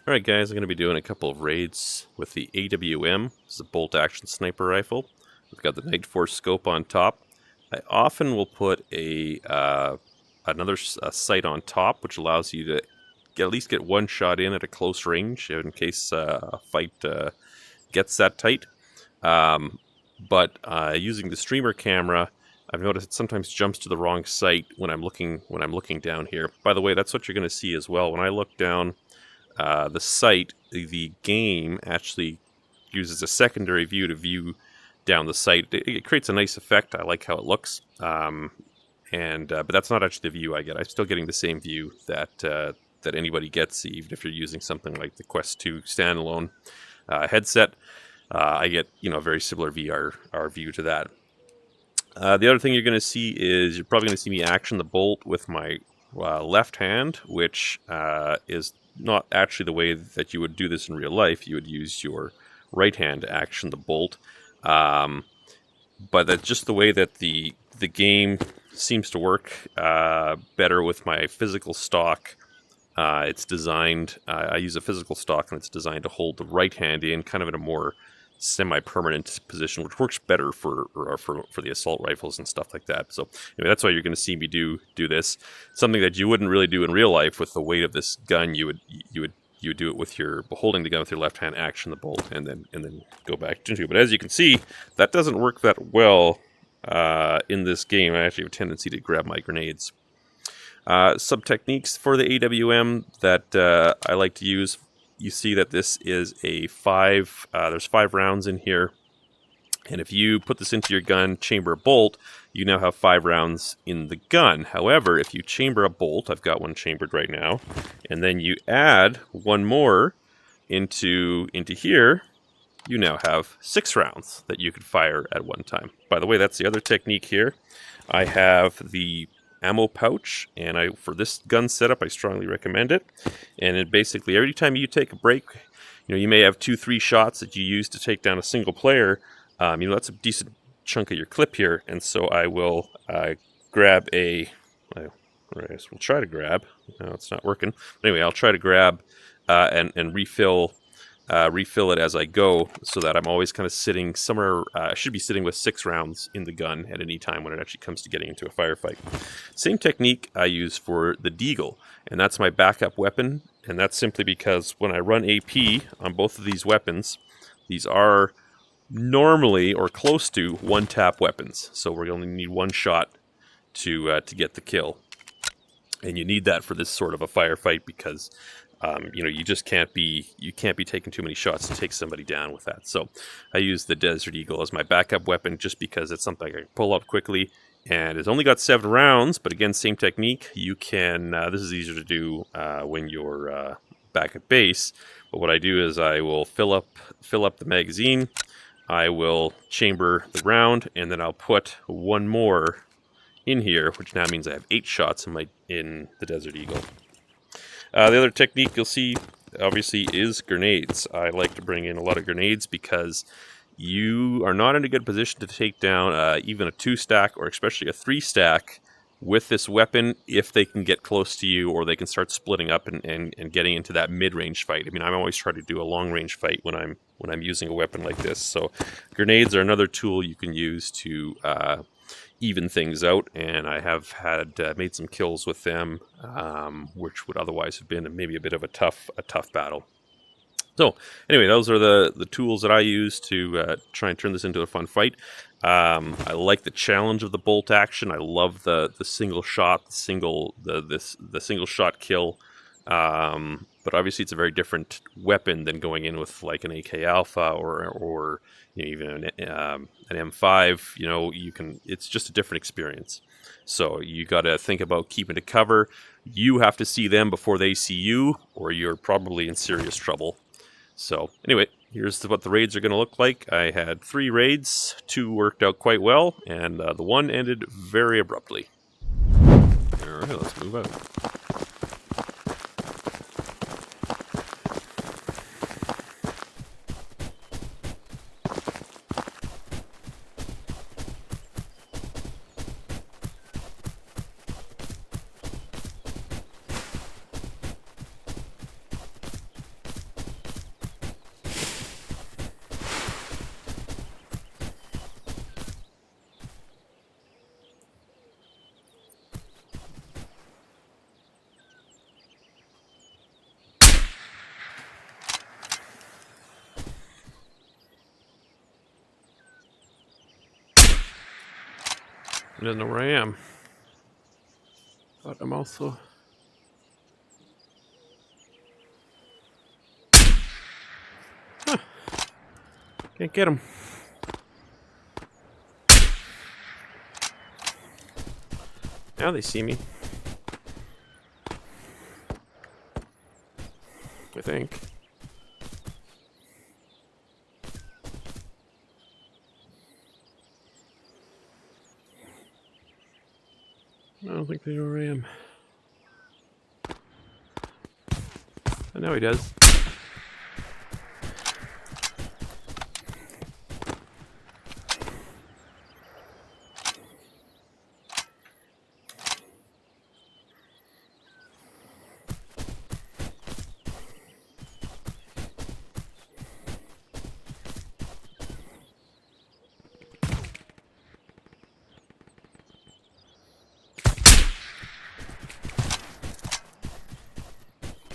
Alright guys, I'm going to be doing a couple of raids with the AWM. This is a bolt-action sniper rifle. We've got the Night Force scope on top. I often will put another sight on top, which allows you to at least get one shot in at a close range in case a fight gets that tight. But using the streamer camera, I've noticed it sometimes jumps to the wrong sight when I'm looking down here. By the way, that's what you're going to see as well. When I look down the sight, the game actually uses a secondary view to view down the sight. It creates a nice effect. I like how it looks. But that's not actually the view I get. I'm still getting the same view that anybody gets, even if you're using something like the Quest 2 standalone headset. I get a very similar VR view to that. The other thing you're going to see is you're probably going to see me action the bolt with my left hand, which is not actually the way that you would do this in real life. You would use your right hand to action the bolt. But that's just the way that the game seems to work better with my physical stock. It's designed, I use a physical stock, and it's designed to hold the right hand in kind of in a more semi-permanent position, which works better for the assault rifles and stuff like that. So anyway, that's why you're going to see me do this. Something that you wouldn't really do in real life with the weight of this gun. You would do it with your holding the gun with your left hand, action the bolt, and then go back into it. But as you can see, that doesn't work that well in this game. I actually have a tendency to grab my grenades. Some techniques for the AWM that I like to use. You see that this is a there's 5 rounds in here. And if you put this into your gun, chamber a bolt, you now have 5 rounds in the gun. However, if you chamber a bolt, I've got one chambered right now, and then you add one more into here, you now have 6 rounds that you could fire at one time. By the way, that's the other technique here. I have the ammo pouch, and for this gun setup, I strongly recommend it. And it basically, every time you take a break, you may have 2-3 shots that you use to take down a single player. That's a decent chunk of your clip here, and so I will grab we'll try to grab. No, it's not working. But anyway, I'll try to grab and refill it as I go, so that I'm always kind of sitting somewhere. I should be sitting with 6 rounds in the gun at any time when it actually comes to getting into a firefight. Same technique I use for the Deagle, and that's my backup weapon. And that's simply because when I run AP on both of these weapons, these are normally or close to one-tap weapons. So we're going to need one shot to get the kill, and you need that for this sort of a firefight because you just can't be taking too many shots to take somebody down with that. So I use the Desert Eagle as my backup weapon just because it's something I can pull out quickly, and it's only got 7 rounds. But again, same technique. You can this is easier to do when you're back at base. But what I do is I will fill up the magazine. I will chamber the round, and then I'll put one more in here, which now means I have 8 shots in the Desert Eagle. The other technique you'll see, obviously, is grenades. I like to bring in a lot of grenades because you are not in a good position to take down even a 2-stack or especially a 3-stack with this weapon if they can get close to you, or they can start splitting up and getting into that mid-range fight. I mean, I'm always trying to do a long-range fight when I'm using a weapon like this. So grenades are another tool you can use to even things out, and I have made some kills with them, which would otherwise have been maybe a bit of a tough battle. So anyway, those are the tools that I use to try and turn this into a fun fight. I like the challenge of the bolt action. I love the single shot, the single shot kill. But obviously, it's a very different weapon than going in with like an AK Alpha or even an M5. It's just a different experience. So you got to think about keeping to cover. You have to see them before they see you, or you're probably in serious trouble. So anyway, here's what the raids are going to look like. I had 3 raids. 2 worked out quite well, and the one ended very abruptly. All right, let's move out. He doesn't know where I am. But I'm also... Huh. Can't get him. Now they see me. I think. I don't think they know where I am. I know he does.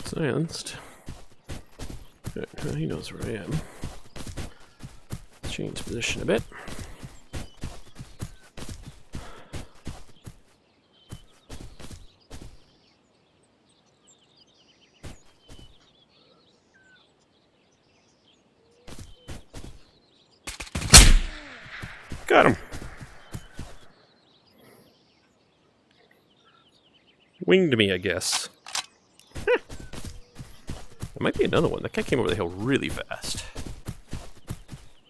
Silenced. Good. Well, he knows where I am. Let's change position a bit. Got him. Winged me, I guess. There might be another one. That guy came over the hill really fast.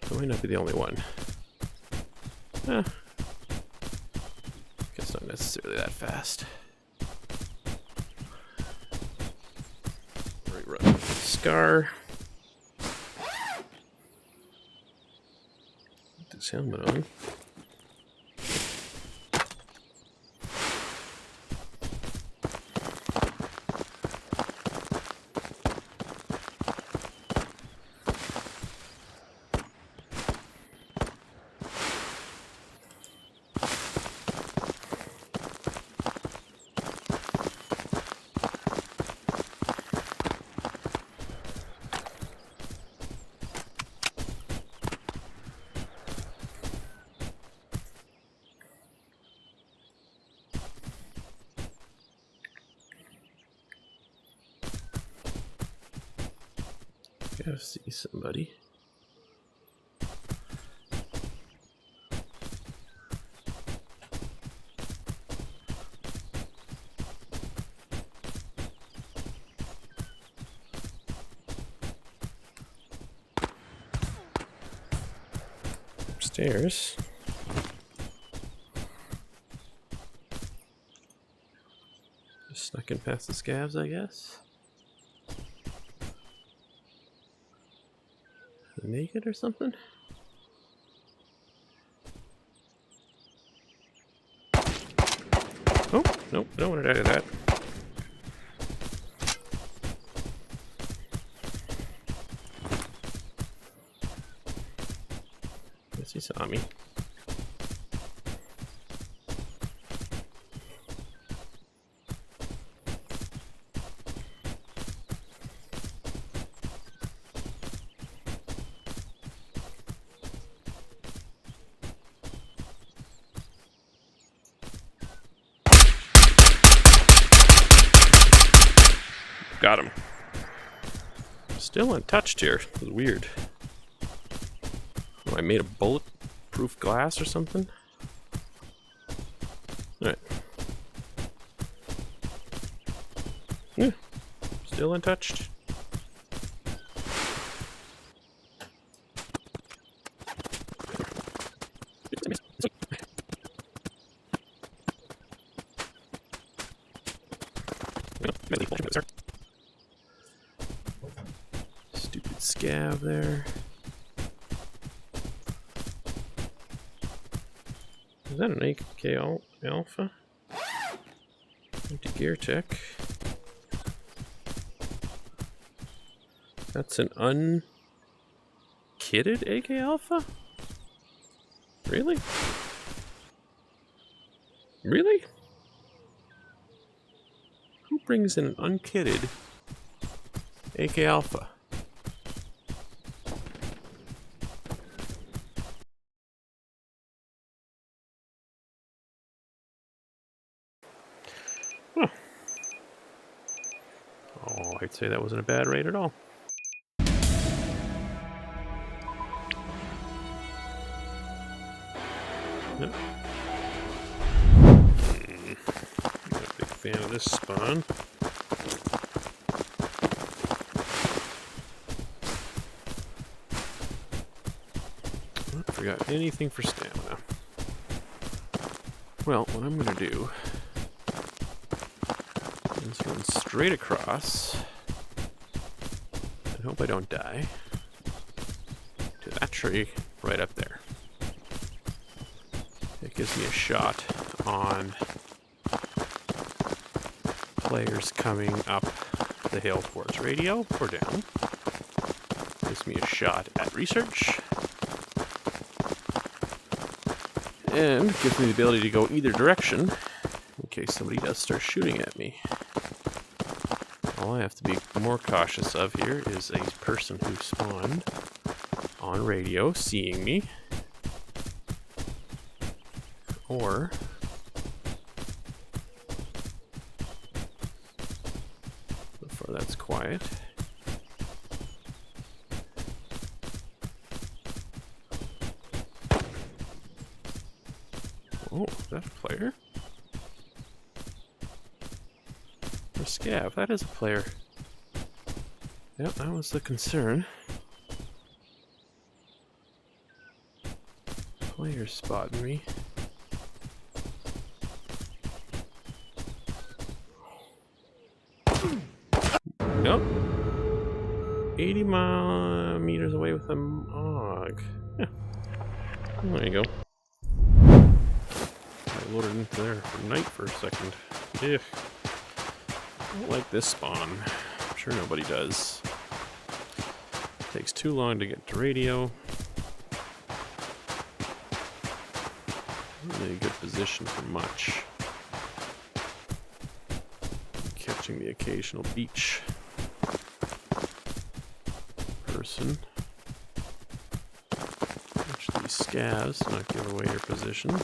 That might not be the only one. Guess not necessarily that fast. Right, run. Scar. Put this helmet on. Gotta see somebody. Upstairs. Just snuck in past the scavs, I guess. Naked or something? Oh, nope, don't want to die to that. Guess he saw me. Got him. Still untouched here. It was weird. Oh, I made a bulletproof glass or something? Alright. Yeah. Still untouched. Stupid scav there. Is that an AK Alpha? Empty gear tech. That's an unkitted AK Alpha? Really? Really? Who brings in an unkitted AK Alpha? say that wasn't a bad raid at all. Yep. Not a big fan of this spawn. I forgot anything for stamina. Well, what I'm going to do is run straight across and hope I don't die to that tree right up there. It gives me a shot on players coming up the hill towards radio or down. Gives me a shot at research. And gives me the ability to go either direction in case somebody does start shooting at me. All I have to be more cautious of here is a person who spawned on radio seeing me. Or so far that's quiet. Oh, is that a player? Or scav? That is a player. Yep, that was the concern. Player spotting me. Nope. 80 meters away with a AUG. Yeah. There you go. I loaded into there for night for a second. Yeah. I don't like this spawn. I'm sure nobody does. It takes too long to get to radio. Not really a good position for much. Catching the occasional beach person. Watch these scavs not give away your position.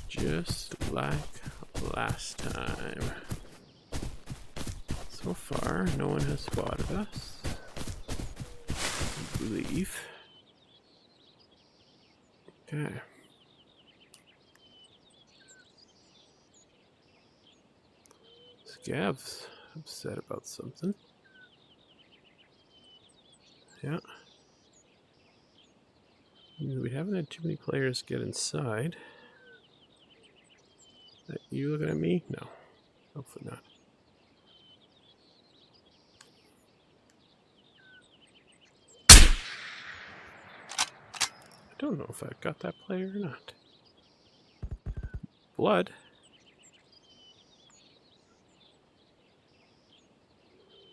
Just like last time. So far, no one has spotted us, I believe. Okay. Scav's upset about something. Yeah. We haven't had too many players get inside. Are you looking at me? No. Hopefully not. I don't know if I got that player or not. Blood.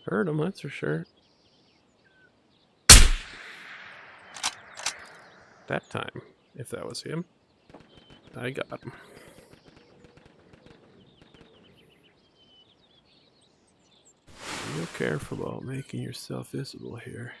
Heard him, that's for sure. That time, if that was him, I got him. Be real careful about making yourself visible here.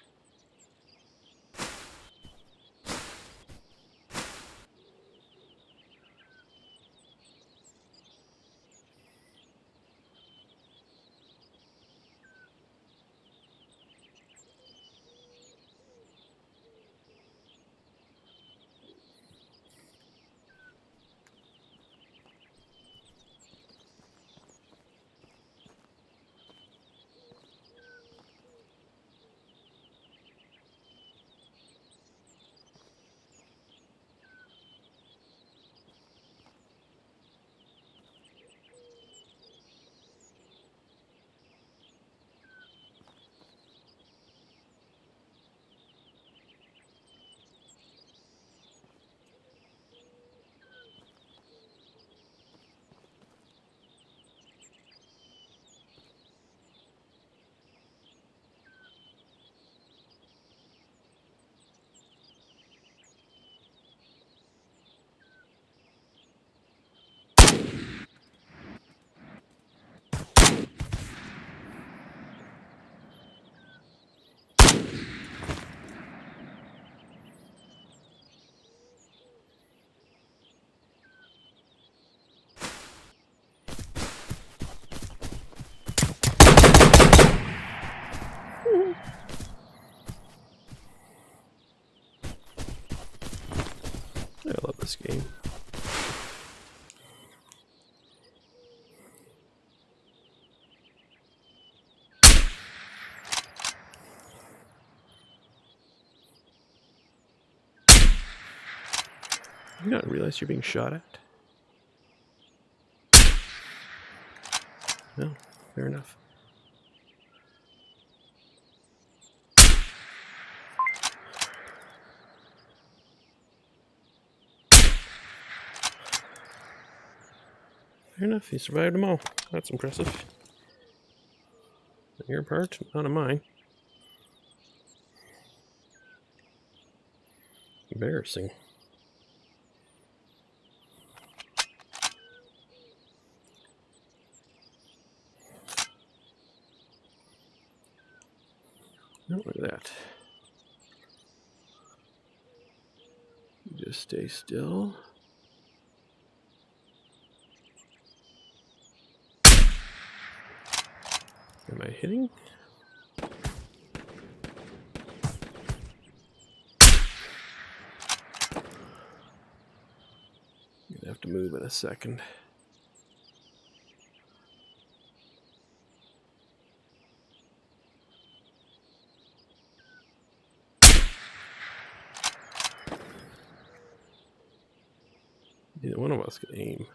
I love this game. You not realize you're being shot at? No, fair enough. Fair enough, you survived them all. That's impressive. On your part, not on mine. Embarrassing. Oh, look at that. Just stay still. Am I hitting? I'm gonna have to move in a second. Neither one of us can aim.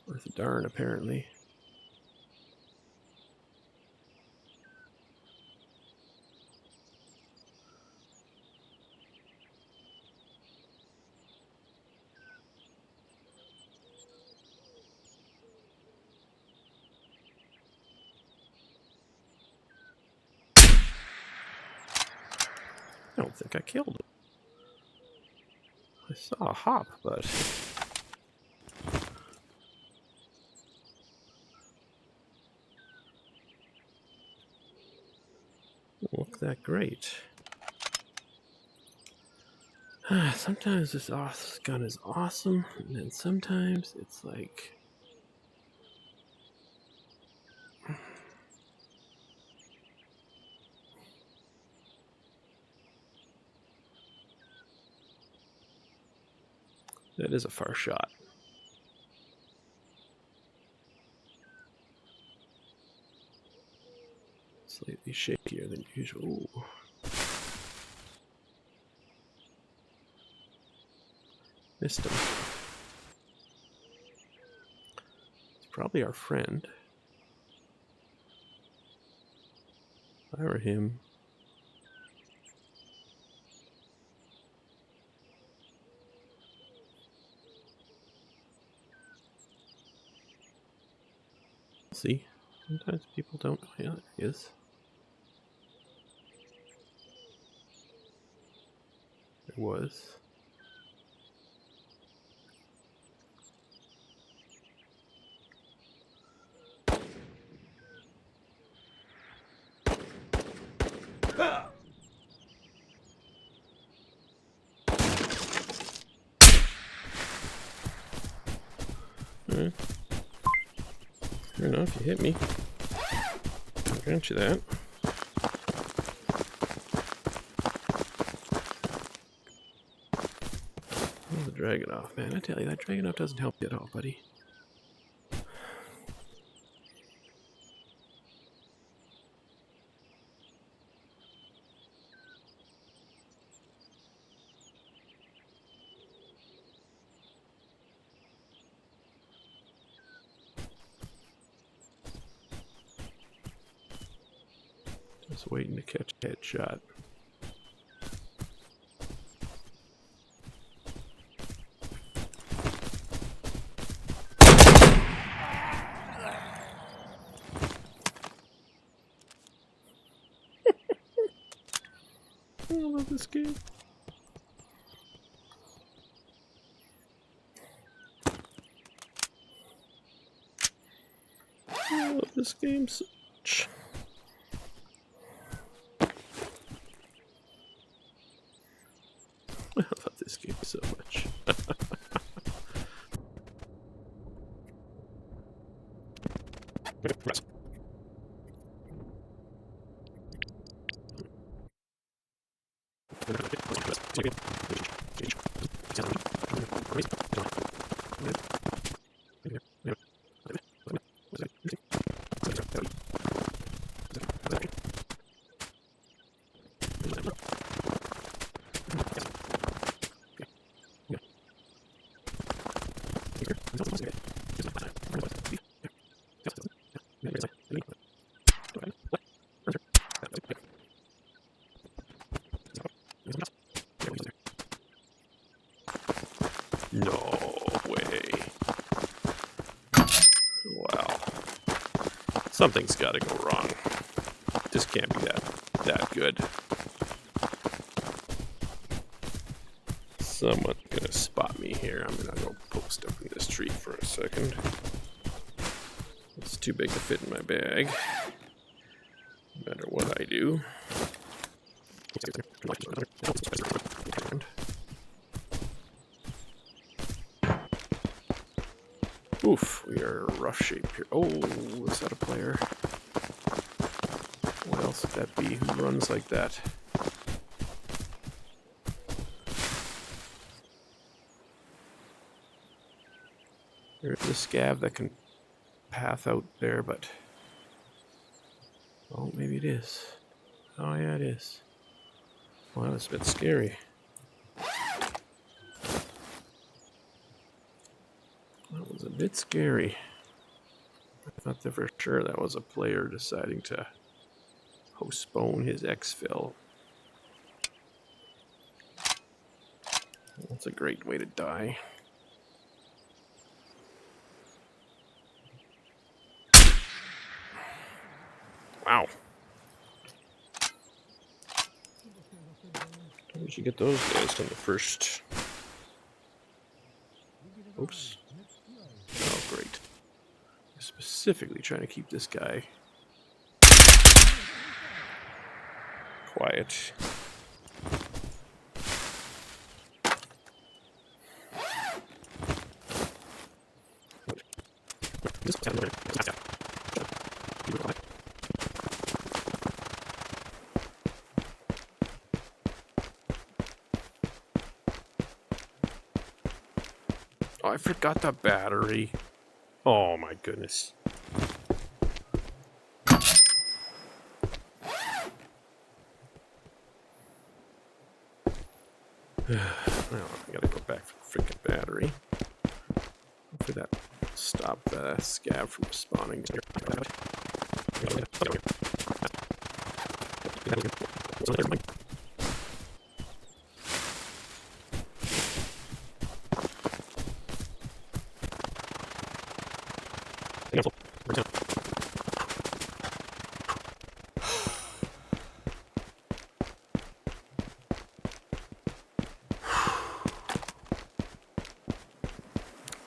Worth a darn, apparently. I don't think I killed him. I saw a hop, but... Didn't look that great. Sometimes this gun is awesome, and then sometimes it's like... That is a far shot. Slightly shakier than usual. Ooh. Missed him. It's probably our friend. If I were him... See, sometimes people don't know. Yeah, there he is. There was. Alright. Fair enough, you hit me. I'll grant you that. Oh, the Dragonov, man. I tell you, that Dragonov doesn't help you at all, buddy. Just waiting to catch a headshot. I love this game. I love this game so much. I love this game so much. Something's got to go wrong. This can't be that good. Someone's gonna spot me here. I'm gonna go post up in this tree for a second. It's too big to fit in my bag. No matter what I do. Oof, we are in rough shape here. Oh, is that a player? What else would that be? Who runs like that? There's a scav that can path out there, but... Oh, maybe it is. Oh, yeah, it is. Well, that was a bit scary. That was a bit scary. I thought that for sure that was a player deciding to postpone his exfil. That's a great way to die. Wow. We should get those guys on the first. Oops. Oh, great. I'm specifically trying to keep this guy quiet. Oh, I forgot the battery. Oh my goodness. Well, I gotta go back for the freaking battery. Hopefully that stopped the scav from spawning.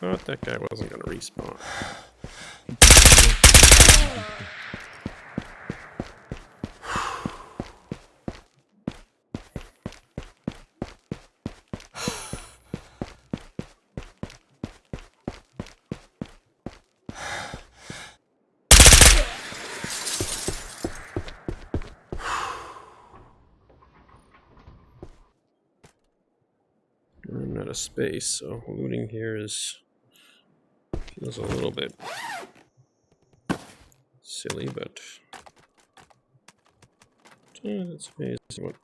Thought that guy wasn't going to respawn. I'm out of space, so looting here feels a little bit silly, but that's amazing what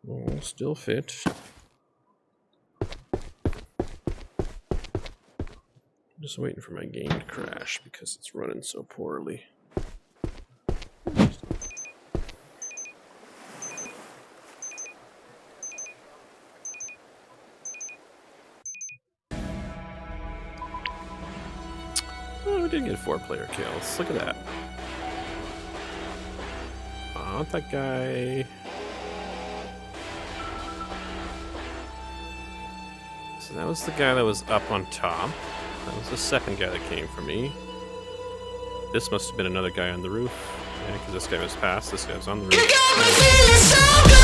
will still fit. Just waiting for my game to crash because it's running so poorly. Oh, we did get 4-player kills. Look at that. Oh, that guy. So that was the guy that was up on top. That was the second guy that came for me. This must have been another guy on the roof. Yeah, because this guy was past. This guy was on the roof.